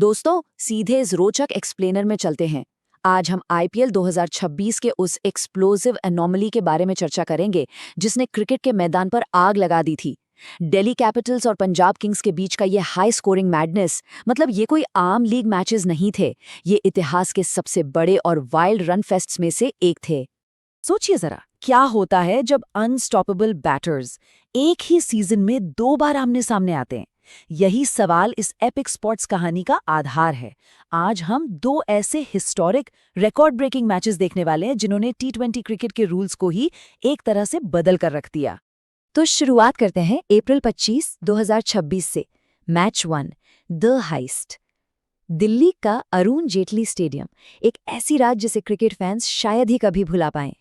दोस्तों, सीधे इस रोचक एक्सप्लेनर में चलते हैं। आज हम आईपीएल 2026 के उस एक्सप्लोसिव एनोमली के बारे में चर्चा करेंगे जिसने क्रिकेट के मैदान पर आग लगा दी थी। दिल्ली कैपिटल्स और पंजाब किंग्स के बीच का ये हाई स्कोरिंग मैडनेस, मतलब ये कोई आम लीग मैचेस नहीं थे, ये इतिहास के सबसे बड़े और वाइल्ड रन फेस्ट्स में से एक थे। सोचिए जरा, क्या होता है जब अनस्टॉपेबल बैटर्स एक ही सीजन में 2 बार आमने सामने आते हैं। यही सवाल इस एपिक स्पोर्ट्स कहानी का आधार है। आज हम 2 ऐसे हिस्टोरिक रिकॉर्ड ब्रेकिंग मैचेस देखने वाले हैं जिन्होंने टी20 क्रिकेट के रूल्स को ही एक तरह से बदल कर रख दिया। तो शुरुआत करते हैं अप्रैल 25, 2026 से। Match 1, the highest. दिल्ली का अरुण जेटली स्टेडियम, एक ऐसी रात जिसे क्रिकेट फैंस शायद ही कभी भुला पाएं।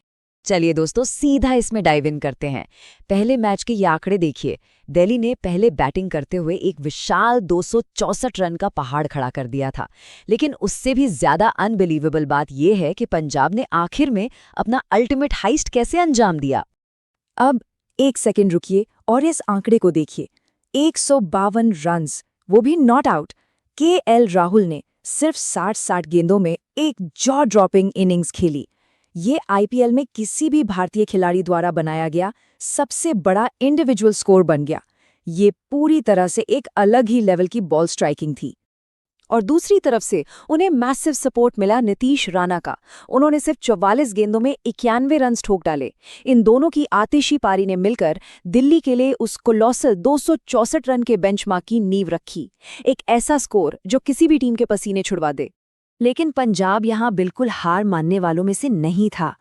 चलिए दोस्तों, सीधा इसमें डाइव इन करते हैं। पहले मैच के ये आंकड़े देखिए। दिल्ली ने पहले बैटिंग करते हुए एक विशाल 264 रन का पहाड़ खड़ा कर दिया था, लेकिन उससे भी ज्यादा अनबिलीवेबल बात यह है कि पंजाब ने आखिर में अपना अल्टीमेट हाइस्ट कैसे अंजाम दिया। अब एक सेकंड रुकिए और इस आंकड़े को देखिए। 152 रन्स, वो भी नॉट आउट। केएल राहुल ने सिर्फ 60 गेंदों में एक जॉ ड्रॉपिंग इनिंग्स खेली। ये आईपीएल में किसी भी भारतीय खिलाड़ी द्वारा बनाया गया सबसे बड़ा इंडिविजुअल स्कोर बन गया। ये पूरी तरह से एक अलग ही लेवल की बॉल स्ट्राइकिंग थी। और दूसरी तरफ से उन्हें मैसिव सपोर्ट मिला नीतीश राणा का। उन्होंने सिर्फ 44 गेंदों में 91 रन ठोक डाले। इन दोनों की आतिशी पारी ने मिलकर दिल्ली के लिए उस कोलोसल 264 रन के बेंचमार्क की नींव रखी। एक ऐसा स्कोर जो किसी भी टीम के पसीने छुड़वा दे। लेकिन पंजाब यहां बिल्कुल हार मानने वालों में से नहीं था।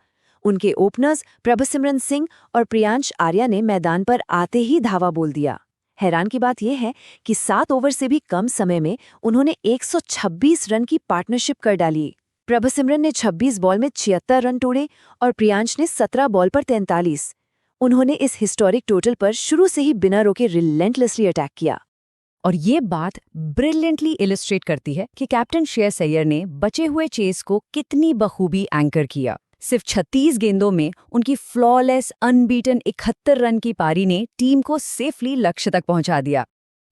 उनके ओपनर्स प्रभसिमरन सिंह और प्रियांश आर्या ने मैदान पर आते ही धावा बोल दिया। हैरान की बात यह है कि 7 ओवर से भी कम समय में उन्होंने 126 रन की पार्टनरशिप कर डाली। प्रभसिमरन ने 26 बॉल में 76 रन तोड़े और प्रियांश ने 17 बॉल पर 43। उन्होंने इस हिस्टोरिक टोटल पर शुरू से ही बिना रोके रिलेंटलेसली अटैक किया। और ये बात ब्रिलियंटली इलस्ट्रेट करती है कि कैप्टन श्रेयस अय्यर ने बचे हुए चेस को कितनी बखूबी एंकर किया। सिर्फ 36 गेंदों में उनकी फ्लॉलेस अनबीटन 71 रन की पारी ने टीम को सेफली लक्ष्य तक पहुंचा दिया।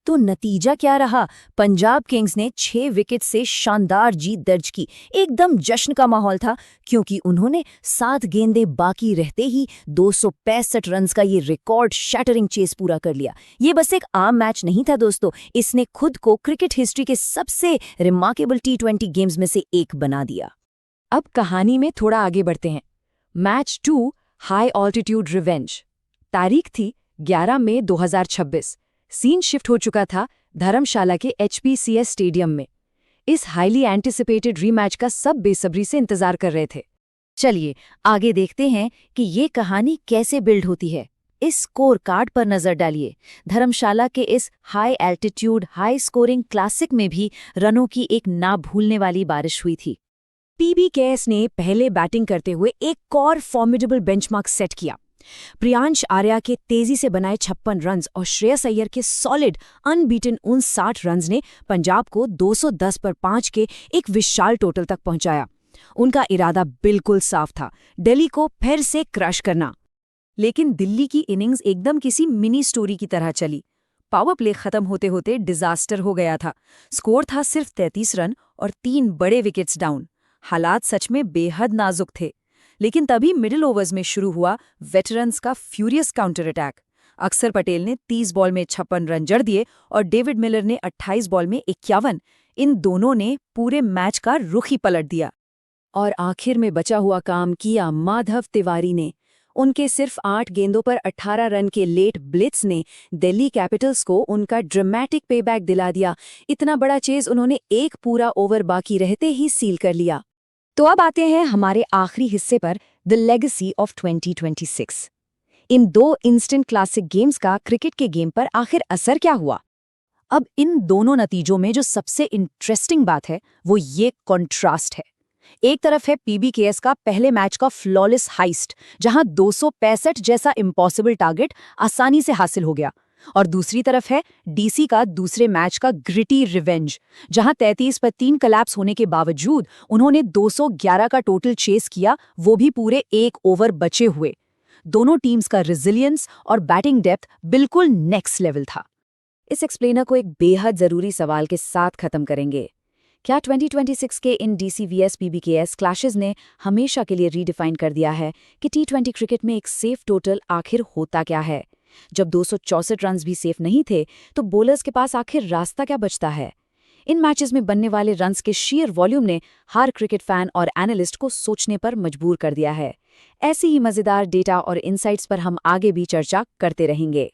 तो नतीजा क्या रहा? पंजाब किंग्स ने 6 विकेट से शानदार जीत दर्ज की। एकदम जश्न का माहौल था, क्योंकि उन्होंने 7 गेंदें बाकी रहते ही 265 रन का ये रिकॉर्ड शैटरिंग चेस पूरा कर लिया। ये बस एक आम मैच नहीं था दोस्तों, इसने खुद को क्रिकेट हिस्ट्री के सबसे रिमार्केबल टी20 गेम्स में से एक बना दिया। अब कहानी में थोड़ा आगे बढ़ते हैं। Match 2, high altitude revenge. तारीख थी 11 मई 2026। सीन शिफ्ट हो चुका था धर्मशाला के एचपीसीएस स्टेडियम में। इस हाईली एंटिसिपेटेड रीमैच का सब बेसब्री से इंतजार कर रहे थे। चलिए आगे देखते हैं कि ये कहानी कैसे बिल्ड होती है। इस स्कोर कार्ड पर नजर डालिए। धर्मशाला के इस high altitude high scoring classic में भी रनों की एक ना भूलने वाली बारिश हुई थी। पीबीकेएस ने पहले बैटिंग करते हुए एक और फॉर्मिडेबल बेंचमार्क सेट किया। प्रियांश आर्या के तेजी से बनाए 56 रन्स और श्रेयस अय्यर के सॉलिड अनबीटन 59 रन्स ने पंजाब को 210 पर 5 के एक विशाल टोटल तक पहुंचाया। उनका इरादा बिल्कुल साफ था, दिल्ली को फिर से क्रश करना। लेकिन दिल्ली की इनिंग्स एकदम किसी मिनी स्टोरी की तरह चली। पावर प्ले खत्म होते होते डिजास्टर हो गया था। स्कोर था सिर्फ 33 रन और 3 बड़े विकेट्स डाउन। हालात सच में बेहद नाजुक थे। लेकिन तभी मिडिल ओवर्स में शुरू हुआ वेटरन्स का फ्यूरियस काउंटर अटैक। अक्षर पटेल ने 30 बॉल में 56 रन जड़ दिए और डेविड मिलर ने 28 बॉल में 51। इन दोनों ने पूरे मैच का रुख ही पलट दिया। और आखिर में बचा हुआ काम किया माधव तिवारी ने। उनके सिर्फ 8 गेंदों पर 18 रन के लेट ब्लिट्स ने दिल्ली कैपिटल्स को उनका ड्रामेटिक पेबैक दिला दिया। इतना बड़ा चेज उन्होंने एक पूरा ओवर बाकी रहते ही सील कर लिया। तो अब आते हैं हमारे आखिरी हिस्से पर, the legacy of 2026। In 2 instant classic games का क्रिकेट के गेम पर आखिर असर क्या हुआ? अब इन दोनों नतीजों में जो सबसे इंटरेस्टिंग बात है वो ये कॉन्ट्रास्ट है। एक तरफ है पीबीकेएस का पहले मैच का फ्लॉलेस हाइस्ट, जहां 265 जैसा इम्पॉसिबल टारगेट आसानी से हासिल हो गया, और दूसरी तरफ है डीसी का दूसरे मैच का ग्रिटी रिवेंज, जहां 33 पर 3 कलैप्स होने के बावजूद उन्होंने 211 का टोटल चेस किया, वो भी पूरे 1 ओवर बचे हुए। दोनों टीम्स का रेजिलियंस और बैटिंग डेप्थ बिल्कुल नेक्स्ट लेवल था। इस एक्सप्लेनर को एक बेहद जरूरी सवाल के साथ खत्म करेंगे। क्या 2026 के इन DCVS PBKS क्लैशेस ने हमेशा के लिए रीडिफाइन कर दिया है कि T20 क्रिकेट में एक सेफ टोटल आखिर होता क्या है? जब 264 रन्स भी सेफ नहीं थे, तो बॉलर्स के पास आखिर रास्ता क्या बचता है? इन मैचेस में बनने वाले रन्स के शीयर वॉल्यूम ने हर क्रिकेट फैन और एनालिस्ट को सोचने पर मजबूर कर दिया है। ऐसी ही मज़ेदार डेटा और इनसाइट्स पर हम आगे भी चर्चा करते रहेंगे।